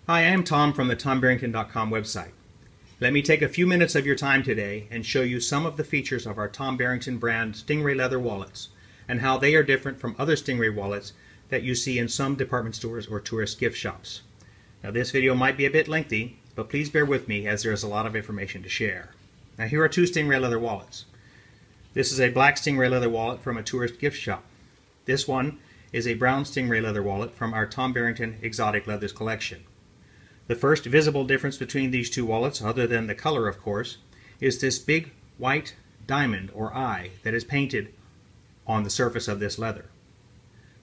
Hi, I am Tom from the TomBarrington.com website. Let me take a few minutes of your time today and show you some of the features of our Tom Barrington brand Stingray leather wallets and how they are different from other Stingray wallets that you see in some department stores or tourist gift shops. Now this video might be a bit lengthy, but please bear with me as there is a lot of information to share. Now here are two Stingray leather wallets. This is a black Stingray leather wallet from a tourist gift shop. This one is a brown Stingray leather wallet from our Tom Barrington Exotic Leathers collection. The first visible difference between these two wallets, other than the color of course, is this big white diamond or eye that is painted on the surface of this leather.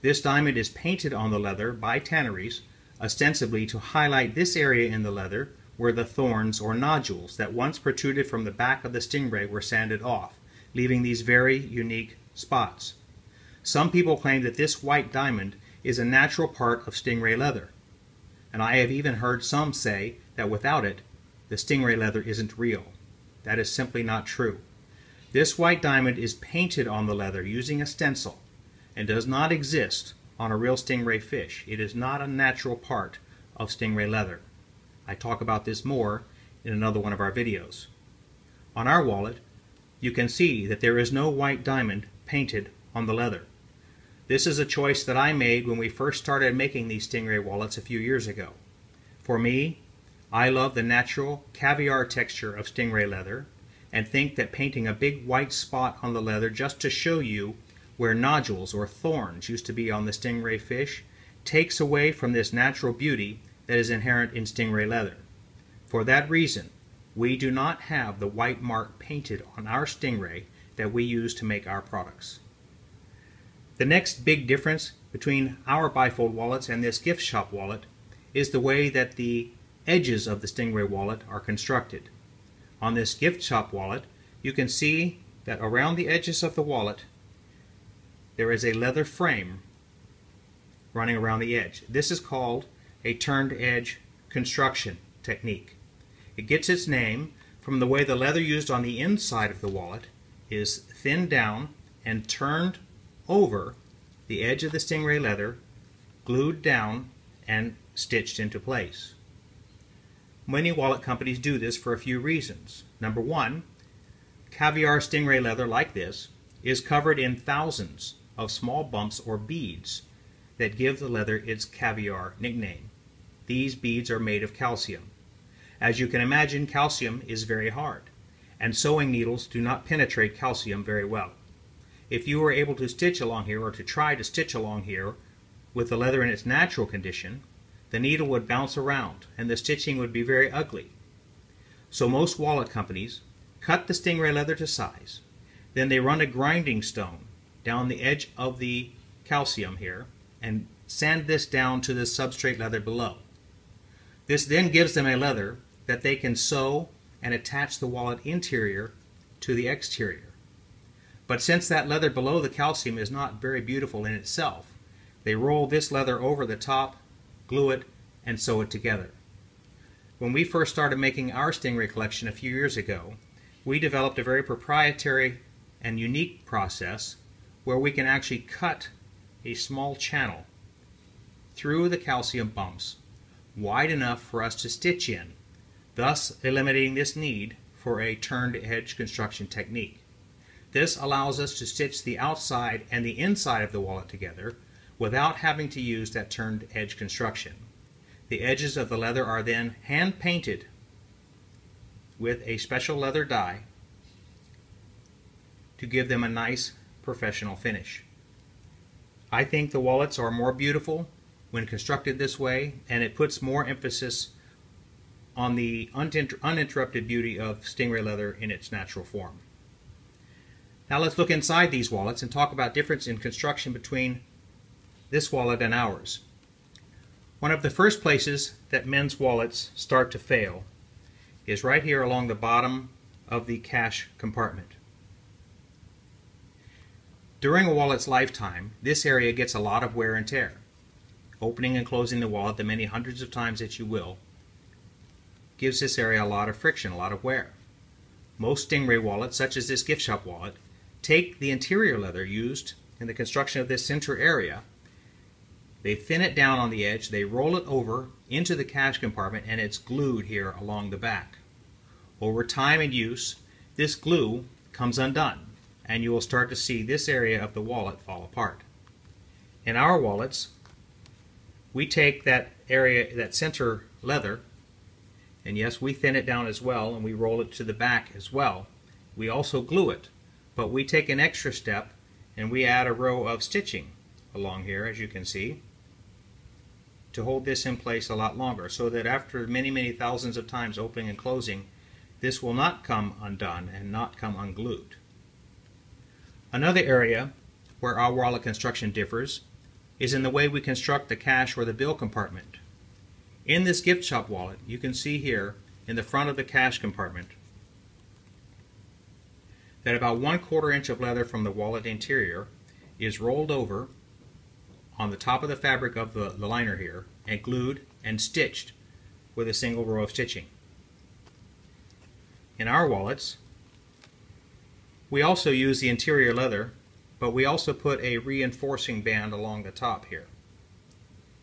This diamond is painted on the leather by tanneries, ostensibly to highlight this area in the leather where the thorns or nodules that once protruded from the back of the stingray were sanded off, leaving these very unique spots. Some people claim that this white diamond is a natural part of stingray leather, and I have even heard some say that without it, the stingray leather isn't real. That is simply not true. This white diamond is painted on the leather using a stencil and does not exist on a real stingray fish. It is not a natural part of stingray leather. I talk about this more in another one of our videos. On our wallet, you can see that there is no white diamond painted on the leather. This is a choice that I made when we first started making these Stingray wallets a few years ago. For me, I love the natural caviar texture of stingray leather and think that painting a big white spot on the leather just to show you where nodules or thorns used to be on the stingray fish takes away from this natural beauty that is inherent in stingray leather. For that reason, we do not have the white mark painted on our stingray that we use to make our products. The next big difference between our bifold wallets and this gift shop wallet is the way that the edges of the Stingray wallet are constructed. On this gift shop wallet, you can see that around the edges of the wallet there is a leather frame running around the edge. This is called a turned edge construction technique. It gets its name from the way the leather used on the inside of the wallet is thinned down and turned over the edge of the stingray leather, glued down and stitched into place. Many wallet companies do this for a few reasons. Number one, caviar stingray leather like this is covered in thousands of small bumps or beads that give the leather its caviar nickname. These beads are made of calcium. As you can imagine, calcium is very hard, and sewing needles do not penetrate calcium very well. If you were able to stitch along here, or to try to stitch along here with the leather in its natural condition, the needle would bounce around and the stitching would be very ugly. So most wallet companies cut the stingray leather to size, then they run a grinding stone down the edge of the calcium here and sand this down to the substrate leather below. This then gives them a leather that they can sew and attach the wallet interior to the exterior. But since that leather below the calcium is not very beautiful in itself, they roll this leather over the top, glue it, and sew it together. When we first started making our stingray collection a few years ago, we developed a very proprietary and unique process where we can actually cut a small channel through the calcium bumps wide enough for us to stitch in, thus eliminating this need for a turned edge construction technique. This allows us to stitch the outside and the inside of the wallet together without having to use that turned edge construction. The edges of the leather are then hand painted with a special leather dye to give them a nice professional finish. I think the wallets are more beautiful when constructed this way, and it puts more emphasis on the uninterrupted beauty of stingray leather in its natural form. Now let's look inside these wallets and talk about difference in construction between this wallet and ours. One of the first places that men's wallets start to fail is right here along the bottom of the cash compartment. During a wallet's lifetime, this area gets a lot of wear and tear. Opening and closing the wallet the many hundreds of times that you will gives this area a lot of friction, a lot of wear. Most stingray wallets, such as this gift shop wallet, take the interior leather used in the construction of this center area They thin it down on the edge, they roll it over into the cash compartment, and it's glued here along the back. Over time and use, this glue comes undone, and you will start to see this area of the wallet fall apart. In our wallets, we take that area, that center leather, and yes, we thin it down as well, and we roll it to the back as well. We also glue it, but we take an extra step and we add a row of stitching along here, as you can see, to hold this in place a lot longer, so that after many thousands of times opening and closing, this will not come undone and not come unglued. Another area where our wallet construction differs is in the way we construct the cash or the bill compartment. In this gift shop wallet, you can see here in the front of the cash compartment that about 1/4 inch of leather from the wallet interior is rolled over on the top of the fabric of the liner here and glued and stitched with a single row of stitching. In our wallets, we also use the interior leather, but we also put a reinforcing band along the top here.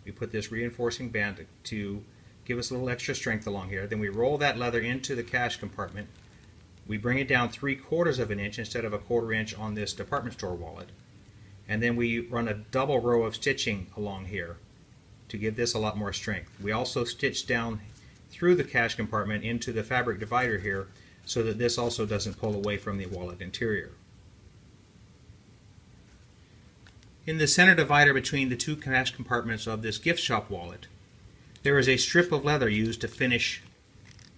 We put this reinforcing band to give us a little extra strength along here. Then we roll that leather into the cash compartment. We bring it down 3/4 of an inch instead of 1/4 inch on this department store wallet. And then we run a double row of stitching along here to give this a lot more strength. We also stitch down through the cash compartment into the fabric divider here so that this also doesn't pull away from the wallet interior. In the center divider between the two cash compartments of this gift shop wallet, there is a strip of leather used to finish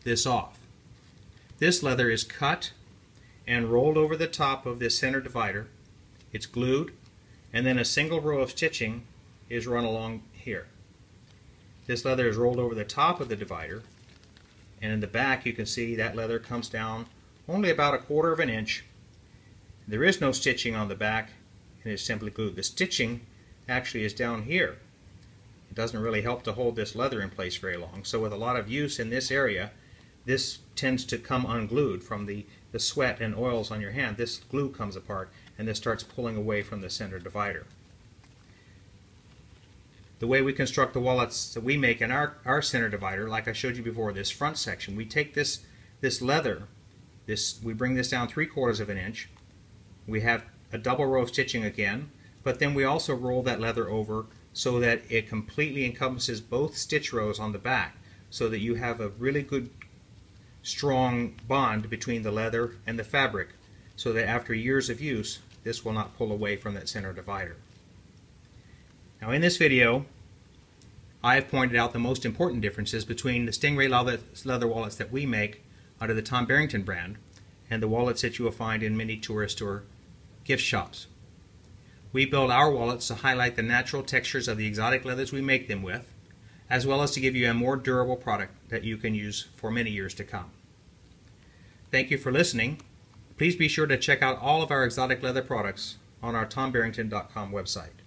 this off. This leather is cut and rolled over the top of this center divider. It's glued, and then a single row of stitching is run along here. This leather is rolled over the top of the divider, and in the back you can see that leather comes down only about 1/4 of an inch. There is no stitching on the back, and it's simply glued. The stitching actually is down here. It doesn't really help to hold this leather in place very long, so with a lot of use in this area, this tends to come unglued from the sweat and oils on your hand. This glue comes apart and this starts pulling away from the center divider. The way we construct the wallets that we make in our center divider, like I showed you before, this front section, we take this leather, we bring this down 3/4 of an inch. We have a double row of stitching again, but then we also roll that leather over so that it completely encompasses both stitch rows on the back, so that you have a really good strong bond between the leather and the fabric, so that after years of use this will not pull away from that center divider. Now in this video I have pointed out the most important differences between the Stingray leather wallets that we make under the Tom Barrington brand and the wallets that you will find in many tourist or gift shops. We build our wallets to highlight the natural textures of the exotic leathers we make them with, as well as to give you a more durable product that you can use for many years to come. Thank you for listening. Please be sure to check out all of our exotic leather products on our tombarrington.com website.